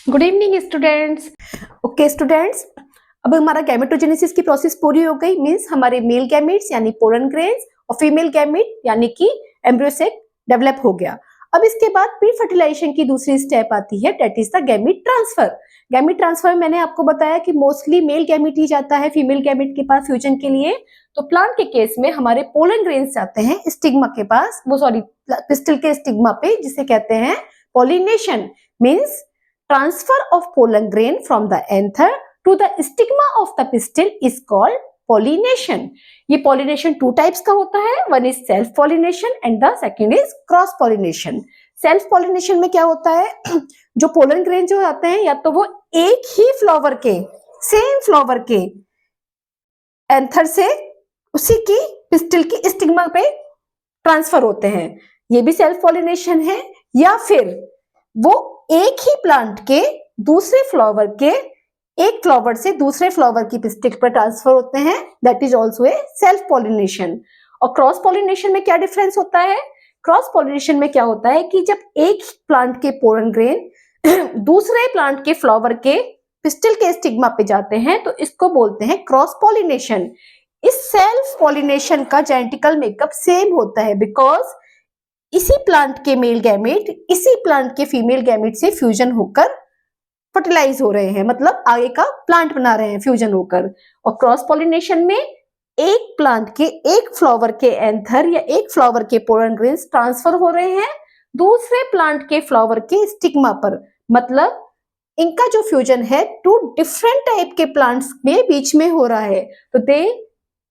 Good evening students. Okay students, अब हमारा gametogenesis की प्रोसेस पूरी हो गई। मींस हमारे मेल गैमेट्स यानी पोलन ग्रेन्स और फीमेल गैमेट यानी कि एम्ब्रियो सेक डेवलप हो गया। अब इसके बाद प्री फर्टिलाइजेशन की दूसरी स्टेप आती है, that is the gamete transfer. Gamete transfer मैंने आपको बताया कि मोस्टली मेल गैमेट ही जाता है फीमेल गैमेट के पास फ्यूजन के लिए। तो प्लांट के केस में हमारे पोलन ग्रेन्स जाते हैं स्टिग्मा के पास, वो सॉरी पिस्टिल के स्टिग्मा पे, जिसे कहते हैं pollination. Means transfer of pollen grain from the anther to the stigma of the pistil is called pollination. ये pollination two types का होता है, one is self pollination and the second is cross pollination. Self pollination में क्या होता है, जो pollen grain जो आते हैं या तो वो एक ही फ्लावर के, सेम फ्लावर के एंथर से उसी की पिस्टिल की स्टिग्मा पे ट्रांसफर होते हैं, ये भी सेल्फ पॉलिनेशन है। या फिर वो एक ही प्लांट के दूसरे फ्लावर के, एक फ्लावर से दूसरे फ्लावर की पिस्टिल पर ट्रांसफर होते हैं, that is also a self pollination. और क्रॉस पॉलिनेशन में क्या डिफरेंस होता है, क्रॉस पॉलिनेशन में क्या होता है कि जब एक प्लांट के पोलन ग्रेन दूसरे प्लांट के फ्लावर के पिस्टिल के स्टिग्मा पे जाते हैं तो इसको बोलते हैं क्रॉस पॉलिनेशन। इस सेल्फ पॉलिनेशन का जेनेटिकल मेकअप सेम होता है, बिकॉज इसी प्लांट के मेल गैमेट इसी प्लांट के फीमेल गैमेट से फ्यूजन होकर फर्टिलाइज हो रहे हैं, मतलब आगे का प्लांट बना रहे हैं फ्यूजन होकर। और क्रॉस पॉलिनेशन में एक प्लांट के एक फ्लावर के एंथर या एक फ्लावर के पोलन ग्रेन्स ट्रांसफर हो रहे हैं दूसरे प्लांट के फ्लावर के स्टिग्मा पर, मतलब इनका जो फ्यूजन है टू डिफरेंट टाइप के प्लांट्स में बीच में हो रहा है, तो they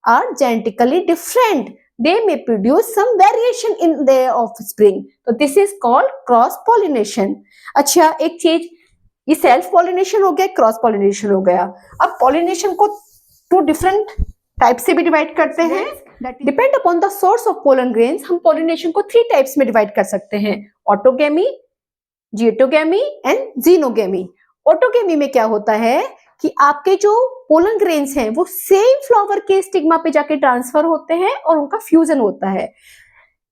are genetically different, they may produce some variation in their offspring, तो this is called cross pollination। अच्छा, एक चीज, ये सेल्फ पॉलिनेशन हो गया, क्रॉस पॉलिनेशन हो गया। अब पॉलिनेशन को टू डिफरेंट टाइप से भी डिवाइड करते हैं, depend upon the source of pollen grains. हम पॉलिनेशन को थ्री टाइप्स में डिवाइड कर सकते हैं, ऑटोगेमी, जियोटोगेमी एंड जीनोगेमी। ऑटोगेमी में क्या होता है कि आपके जो पोलन ग्रेन्स हैं वो सेम फ्लावर के स्टिग्मा पे जाके ट्रांसफर होते हैं और उनका फ्यूजन होता है।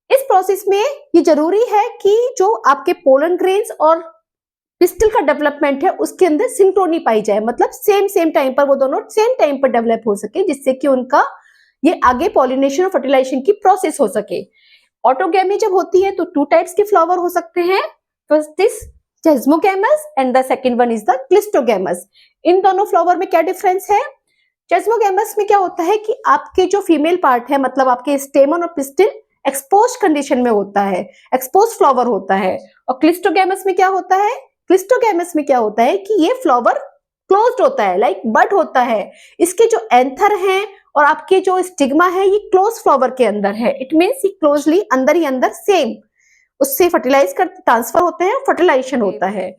इस प्रोसेस में ये जरूरी है कि जो आपके पोलन ग्रेन्स और पिस्टिल का डेवलपमेंट है उसके अंदर सिंक्रोनी पाई जाए, मतलब सेम टाइम पर वो दोनों सेम टाइम पर डेवलप हो सके, जिससे कि उनका ये आगे पॉलिनेशन और फर्टिलाइजेशन की प्रोसेस हो सके। ऑटोगेमी जब होती है तो टू टाइप्स के फ्लावर हो सकते हैं, first is chasmogamous and the second one is the cleistogamous. इन दोनों फ्लावर में क्या डिफरेंस है, चेस्मोगैमस में क्या होता है कि आपके जो फीमेल पार्ट है, मतलब आपके स्टेमन और पिस्टिल एक्सपोज कंडीशन में होता है, एक्सपोज फ्लावर होता है। और क्लिस्टोगैमस में क्या होता है, क्लिस्टोगैमस में क्या होता है कि ये फ्लावर क्लोज्ड होता है, लाइक बड होता है, इसके जो एंथर हैं और आपके जो स्टिग्मा है ये क्लोज फ्लावर के अंदर है, इट मीन्स ये क्लोजली अंदर ही अंदर सेम उससे फर्टिलाइज कर ट्रांसफर होते हैं, फर्टिलाइजेशन होता है।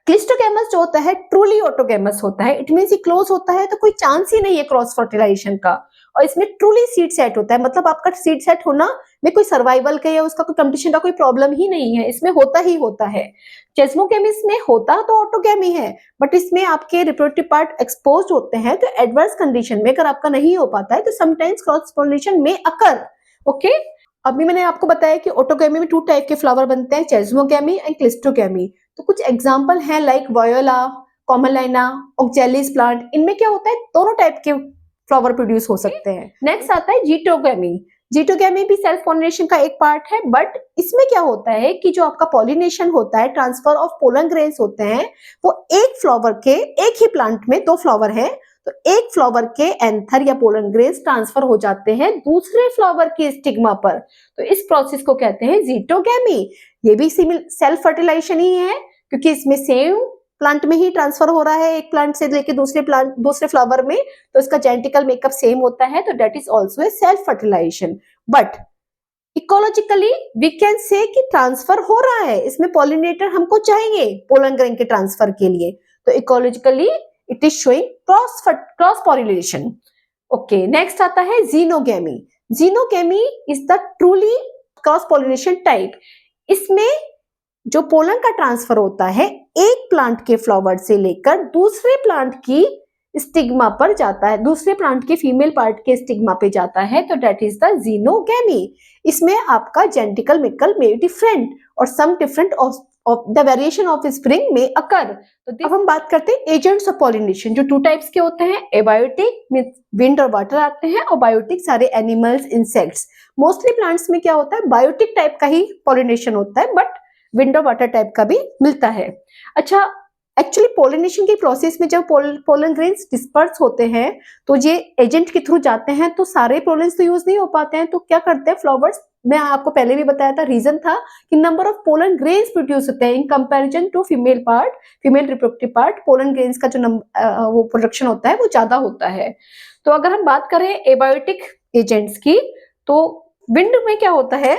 क्लिस्टोगैमस जो होता है ट्रूली ऑटोगैमस होता है, इट मींस ये क्लोज होता है तो कोई चांस ही नहीं है क्रॉस फर्टिलाइजेशन का, और इसमें ट्रूली सीड सेट होता है, मतलब आपका सीड सेट होना में कोई सर्वाइवल का या उसका कोई कंपटीशन का कोई प्रॉब्लम ही नहीं है, इसमें होता ही होता है। चेस्मोगैमिस में होता तो ऑटोगैमी है, बट इसमें आपके रिप्रोडक्टिव पार्ट एक्सपोज होते हैं, तो एडवर्स कंडीशन में अगर आपका नहीं हो पाता है तो समटाइम्स क्रॉस पॉलिनेशन में अकर। ओके, अभी मैंने आपको बताया कि ऑटोगैमी में टू टाइप के फ्लावर बनते हैं, चेस्मोगैमी एंड क्लिस्टोगैमी। तो कुछ एग्जांपल हैं लाइक वायोला, कॉमनलाइना, ऑक्जेलिस प्लांट, इनमें क्या होता है दोनों टाइप के फ्लावर प्रोड्यूस हो सकते हैं। नेक्स्ट आता है जिटोगैमी। जिटोगैमी भी सेल्फ पॉलिनेशन का एक पार्ट है, बट इसमें क्या होता है कि जो आपका पॉलिनेशन होता है, ट्रांसफर ऑफ पोलन ग्रेन्स होते हैं, वो एक फ्लावर के, एक ही प्लांट में दो फ्लावर है तो एक फ्लावर के एंथर या पोलन ग्रेन्स ट्रांसफर हो जाते हैं दूसरे फ्लावर के स्टिग्मा पर, तो इस प्रोसेस को कहते हैं जिटोगैमी। ये भी सेल्फ फर्टिलाइजेशन ही है, क्योंकि इसमें सेम प्लांट में ही ट्रांसफर हो रहा है, एक प्लांट से लेके दूसरे फ्लावर में, तो इसका जेनेटिकल मेकअप सेम होता है, तो that is also a self fertilisation. But ecologically we can say कि ट्रांसफर हो रहा है, इसमें पॉलिनेटर हमको चाहिए पोलन ग्रेन के ट्रांसफर के लिए, तो ecologically it is showing cross pollination. Okay, next आता है xenogamy. Xenogamy is the truly cross pollination type. इसमें जो पोलन का ट्रांसफर होता है एक प्लांट के फ्लावर से लेकर दूसरे प्लांट की स्टिग्मा पर जाता है, दूसरे प्लांट के फीमेल पार्ट के स्टिग्मा पे जाता है, तो दैट इज द जीनोगैमी। इसमें आपका जेनेटिकल मेकअप में डिफरेंट और some different of the variation of spring may occur. तो अब हम बात करते हैं एजेंट्स ऑफ पॉलिनेशन, जो 2 टाइप्स के होते हैं। एबायोटिक मींस विंड और वाटर आते हैं, और बायोटिक सारे एनिमल्स, इंसेक्ट्स। मोस्टली प्लांट्स में क्या होता है, बायोटिक टाइप का ही पॉलिनेशन होता है, बट विंड और वाटर टाइप का भी मिलता है। अच्छा, एक्चुअली पोलिनेशन की प्रोसेस में जब पोलन ग्रेन्स डिस्पर्स होते हैं तो ये एजेंट के थ्रू जाते हैं, तो सारे पोलन्स तो यूज नहीं हो पाते हैं, तो क्या करते हैं फ्लावर्स, मैं आपको पहले भी बताया था, रीजन था कि number of pollen grains produce होते हैं in comparison to female part, female reproductive part, pollen grains का जो वो प्रोडक्शन होता है वो ज्यादा होता है। तो अगर हम बात करें एबायोटिक एजेंट्स की, तो विंड में क्या होता है,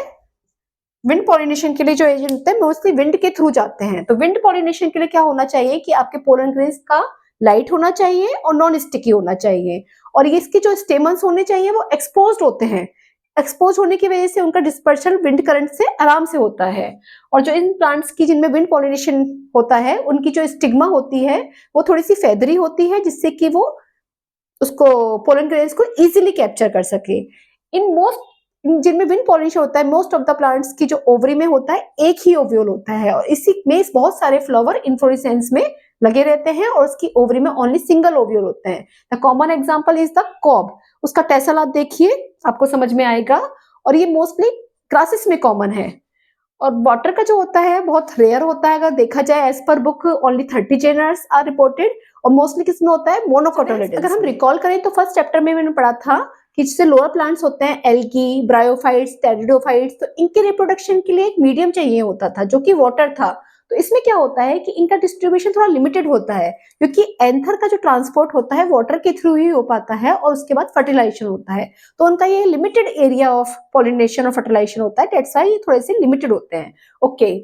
विंड पॉलिनेशन के लिए जो एजेंट होते हैं मोस्टली विंड के थ्रू जाते हैं। तो विंड पॉलिनेशन के लिए क्या होना चाहिए कि आपके पोलन ग्रेन्स का लाइट होना चाहिए और नॉन स्टिकी होना चाहिए, और ये इसके जो स्टेमन्स होने चाहिए वो एक्सपोज्ड होते हैं। एक्सपोज होने की वजह से उनका डिस्पर्शन विंड करंट से आराम से होता है। और जो इन प्लांट्स की जिनमें विंड पॉलिनेशन होता है उनकी जो स्टिग्मा होती है वो थोड़ी सी फेदरी होती है, जिससे कि वो उसको पोलन ग्रेन्स को इजीली कैप्चर कर सके। जिनमें विंड पॉलिनेशन होता है, मोस्ट ऑफ द प्लांट्स की जो ओवरी में होता है एक ही ओव्यूल होता है, और इसी में बहुत सारे फ्लावर इन्फ्लोरेसेंस में लगे रहते हैं, और उसकी ओवरी में ओनली सिंगल ओव्यूल होते हैं। The common example is the cob. उसका टेसल आप देखिए, आपको समझ में आएगा, और ये मोस्टली ग्रासेस में कॉमन है। और वाटर का जो होता है बहुत रेयर होता है, अगर देखा जाए as per book only 30 genera are reported, और मोस्टली किसमें होता है, मोनोकोटिलिडन्स। अगर हम रिकॉल करें तो फर्स्ट चैप्टर में मैंने पढ़ा था कि जिससे लोअर प्लांट्स होते हैं एल्गी, ब्रायोफाइट्स, टेरिडोफाइट्स, तो इनके रिप्रोडक्शन के लिए एक मीडियम चाहिए होता था जो कि वाटर था। तो इसमें क्या होता है कि इनका डिस्ट्रीब्यूशन थोड़ा लिमिटेड होता है, क्योंकि एंथर का जो ट्रांसपोर्ट होता है वाटर के थ्रू ही हो पाता है, और उसके बाद फर्टिलाइजेशन होता है। तो उनका ये लिमिटेड एरिया ऑफ पॉलिनेशन और फर्टिलाइजेशन होता है, दैट्स व्हाई ये थोड़े से लिमिटेड होते हैं। ओके,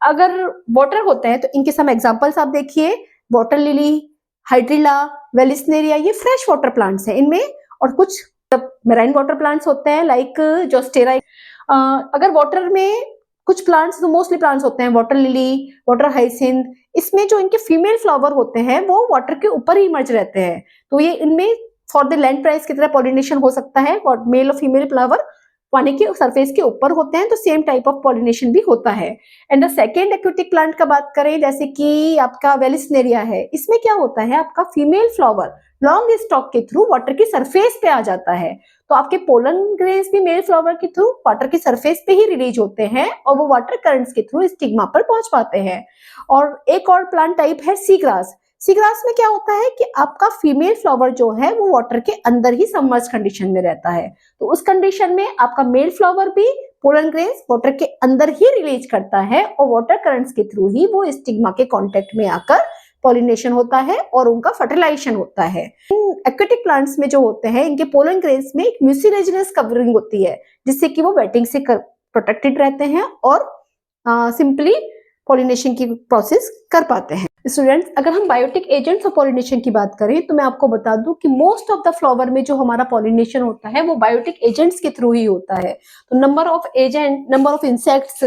अगर वाटर होते हैं तो इनके सम एग्जांपल्स आप देखिए, वाटर लिली, हाइड्रिला, वेलिस्नेरिया, ये फ्रेश वाटर प्लांट्स हैं इनमें। और कुछ मेराइन वाटर प्लांट्स होते हैं लाइक जोस्टेरा। अगर वाटर में कुछ प्लांट्स, जो मोस्टली प्लांट्स होते हैं, वाटर लिली, वाटर हाइसिंथ, इसमें जो इनके फीमेल फ्लावर होते हैं वो वाटर के ऊपर ही इमर्ज रहते हैं। तो ये इनमें फॉर द लैंड प्राइस की तरह पॉलिनेशन हो सकता है, और मेल और फीमेल फ्लावर पानी के सरफेस के ऊपर होते हैं, तो सेम टाइप ऑफ पॉलिनेशन भी होता है। And the second aquatic plant का बात करें, जैसे कि आपका वेलिस्नेरिया है, इसमें क्या होता है, आपका फीमेल फ्लावर लॉन्ग स्टॉक के थ्रू वाटर की सरफेस पे आ जाता है। तो आपके पोलन ग्रेन्स भी मेल फ्लावर के थ्रू वाटर की सरफेस पे ही रिलीज होते हैं, और वो वाटर करंट्स के थ्रू स्टिग्मा पर पहुंच पाते हैं। और एक और प्लांट टाइप है सी ग्रास। सी ग्रास में क्या होता है कि आपका फीमेल फ्लावर जो है वो वाटर के अंदर ही सबमर्ज कंडीशन में रहता है। तो उस कंडीशन में आपका मेल फ्लावर भी पोलन ग्रेन्स वाटर के अंदर ही रिलीज करता है, और वाटर करंट्स के थ्रू ही वो स्टिग्मा के कांटेक्ट में आकर पॉलिनेशन होता है और उनका फर्टिलाइजेशन होता है। इन एक्वेटिक प्लांट्स में जो होते हैं, इनके पोलन ग्रेन्स में एक म्यूसिलेजिनस कवरिंग होती है, जिससे कि वो वेटिंग से प्रोटेक्टेड रहते हैं और सिंपली पॉलिनेशन की प्रोसेस कर पाते हैं। स्टूडेंट्स, अगर हम बायोटिक एजेंट्स ऑफ पॉलिनेशन की बात करें तो मैं आपको बता दूं कि मोस्ट ऑफ द फ्लावर में जो हमारा पॉलिनेशन होता है वो बायोटिक एजेंट्स के थ्रू ही होता है। तो number of insects,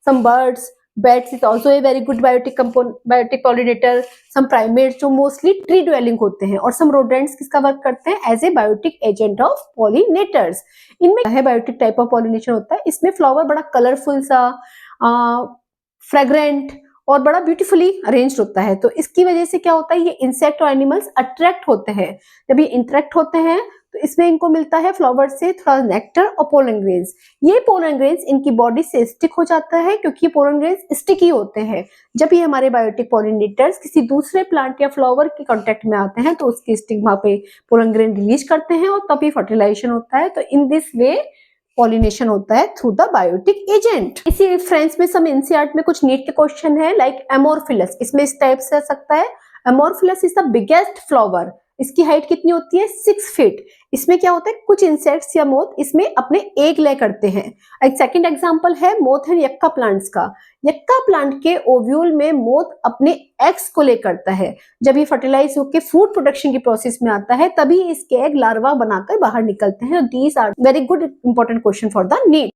some birds, bats is also a very good biotic pollinator, some primates जो mostly tree dwelling होते हैं, और some rodents किसका वर्क करते हैं as a biotic agent of pollinators. इनमें है बायोटिक टाइप ऑफ पॉलिनेशन होता है, इसमें फ्लावर बड़ा कलरफुल सा, फ्रेग्रेंट और बड़ा ब्यूटीफुली अरेंज्ड होता है। तो इसकी वजह से क्या होता है, ये इंसेक्ट और एनिमल्स अट्रैक्ट होते हैं। जब ये इंटरेक्ट होते हैं तो इसमें इनको मिलता है फ्लावर से थोड़ा नेक्टर और पोलन ग्रेन्स। ये पोलन ग्रेन्स इनकी बॉडी से स्टिक हो जाता है, क्योंकि ये पोलन ग्रेन्स स्टिकी होते हैं। जब ये हमारे बायोटिक पॉलिनेटर्स किसी दूसरे प्लांट या फ्लावर के कांटेक्ट में आते हैं तो उसकी स्टिग्मा पे पोलन ग्रेन रिलीज करते हैं, और तभी फर्टिलाइजेशन होता है। तो इन दिस वे पॉलिनेशन होता है थ्रू द बायोटिक एजेंट। इसी रेफरेंस में सम एनसीईआरटी में कुछ नीट के क्वेश्चन है लाइक एमोरफिलस। इसमें इस टाइप से आ सकता है, एमोरफिलस इज द बिगेस्ट फ्लावर। इसकी हाइट कितनी होती है, 6 फीट। इसमें क्या होता है, कुछ इंसेक्ट्स या मोथ इसमें अपने एग ले करते हैं। एक सेकंड एग्जांपल है मोथ एंड यक्का प्लांट्स का। यक्का प्लांट के ओव्यूल में मोथ अपने एग्स को ले करता है। जब ये फर्टिलाइज होकर फूड प्रोडक्शन की प्रोसेस में आता है तभी इसके एग लार्वा बनाकर बाहर निकलते हैं। These are very good important question for the NEET.